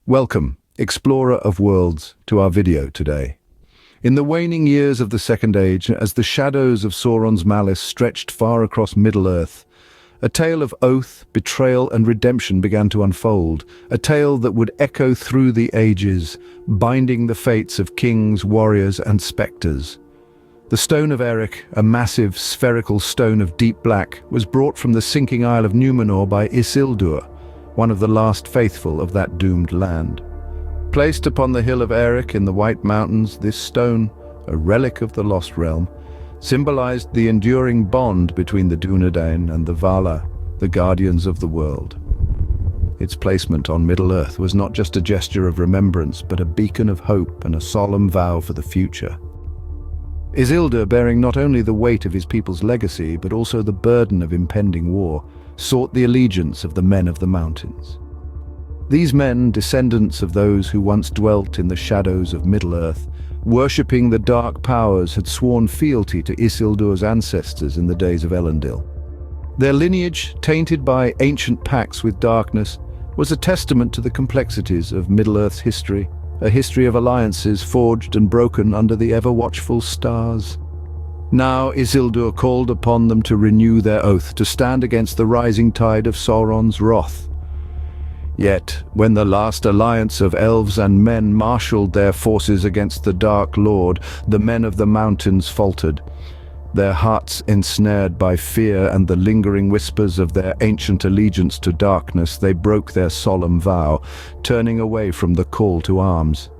Welcome, explorer of worlds, to our video today. In the waning years of the Second Age, as the shadows of Sauron's malice stretched far across Middle-earth, a tale of oath, betrayal and redemption began to unfold, a tale that would echo through the ages, binding the fates of kings, warriors and spectres. The Stone of Eric, a massive, spherical stone of deep black, was brought from the sinking Isle of Numenor by Isildur, one of the last faithful of that doomed land. Placed upon the hill of Eric in the White Mountains, this stone, a relic of the Lost Realm, symbolized the enduring bond between the Dunedain and the Vala, the guardians of the world. Its placement on Middle-earth was not just a gesture of remembrance, but a beacon of hope and a solemn vow for the future. Isildur, bearing not only the weight of his people's legacy, but also the burden of impending war, sought the allegiance of the men of the mountains. These men, descendants of those who once dwelt in the shadows of Middle-earth, worshipping the dark powers, had sworn fealty to Isildur's ancestors in the days of Elendil. Their lineage, tainted by ancient pacts with darkness, was a testament to the complexities of Middle-earth's history, a history of alliances forged and broken under the ever-watchful stars. Now Isildur called upon them to renew their oath, to stand against the rising tide of Sauron's wrath. Yet, when the last alliance of elves and men marshaled their forces against the Dark Lord, the men of the mountains faltered. Their hearts ensnared by fear and the lingering whispers of their ancient allegiance to darkness, they broke their solemn vow, turning away from the call to arms.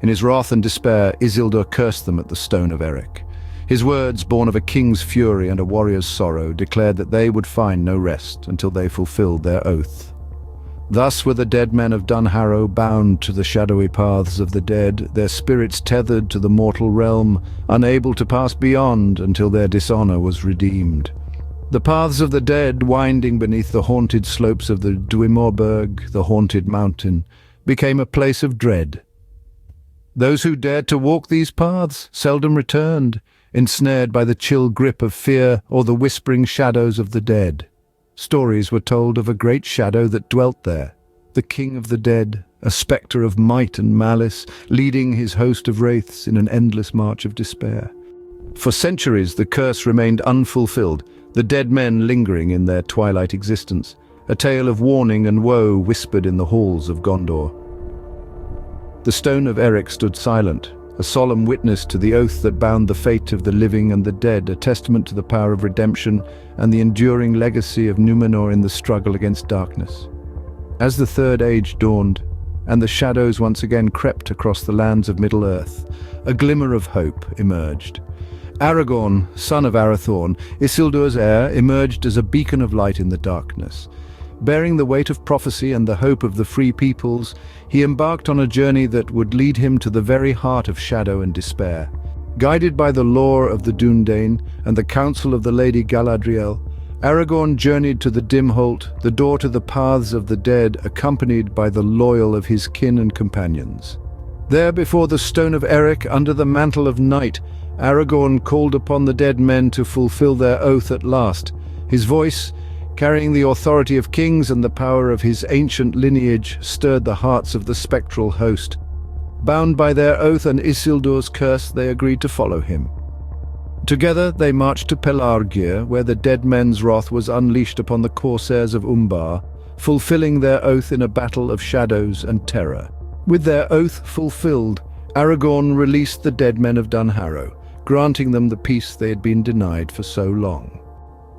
In his wrath and despair, Isildur cursed them at the Stone of Eric. His words, born of a king's fury and a warrior's sorrow, declared that they would find no rest until they fulfilled their oath. Thus were the dead men of Dunharrow bound to the shadowy paths of the dead, their spirits tethered to the mortal realm, unable to pass beyond until their dishonor was redeemed. The paths of the dead, winding beneath the haunted slopes of the Dwemoberg, the haunted mountain, became a place of dread. Those who dared to walk these paths seldom returned, ensnared by the chill grip of fear or the whispering shadows of the dead. Stories were told of a great shadow that dwelt there, the king of the dead, a spectre of might and malice, leading his host of wraiths in an endless march of despair. For centuries the curse remained unfulfilled, the dead men lingering in their twilight existence, a tale of warning and woe whispered in the halls of Gondor. The Stone of Eric stood silent, a solemn witness to the oath that bound the fate of the living and the dead, a testament to the power of redemption and the enduring legacy of Numenor in the struggle against darkness. As the Third Age dawned, and the shadows once again crept across the lands of Middle-earth, a glimmer of hope emerged. Aragorn, son of Arathorn, Isildur's heir, emerged as a beacon of light in the darkness. Bearing the weight of prophecy and the hope of the free peoples, he embarked on a journey that would lead him to the very heart of shadow and despair. Guided by the lore of the Dunedain and the counsel of the Lady Galadriel, Aragorn journeyed to the Dim Holt, the door to the paths of the dead, accompanied by the loyal of his kin and companions. There before the Stone of Eric, under the mantle of night, Aragorn called upon the dead men to fulfill their oath at last. His voice, carrying the authority of kings and the power of his ancient lineage, stirred the hearts of the spectral host. Bound by their oath and Isildur's curse, they agreed to follow him. Together they marched to Pelargir, where the dead men's wrath was unleashed upon the corsairs of Umbar, fulfilling their oath in a battle of shadows and terror. With their oath fulfilled, Aragorn released the dead men of Dunharrow, granting them the peace they had been denied for so long.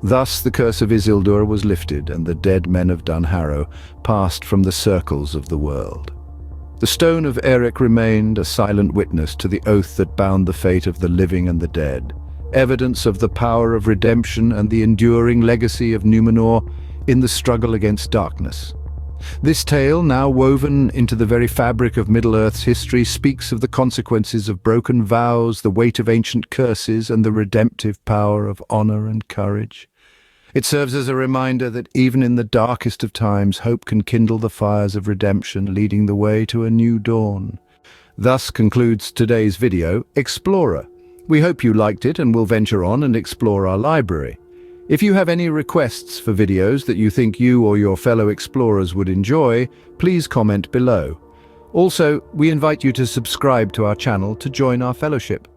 Thus the curse of Isildur was lifted, and the dead men of Dunharrow passed from the circles of the world. The Stone of Eric remained a silent witness to the oath that bound the fate of the living and the dead, evidence of the power of redemption and the enduring legacy of Numenor in the struggle against darkness. This tale, now woven into the very fabric of Middle-earth's history, speaks of the consequences of broken vows, the weight of ancient curses, and the redemptive power of honor and courage. It serves as a reminder that even in the darkest of times, hope can kindle the fires of redemption, leading the way to a new dawn. Thus concludes today's video, Explorer. We hope you liked it and will venture on and explore our library. If you have any requests for videos that you think you or your fellow explorers would enjoy, please comment below. Also, we invite you to subscribe to our channel to join our fellowship.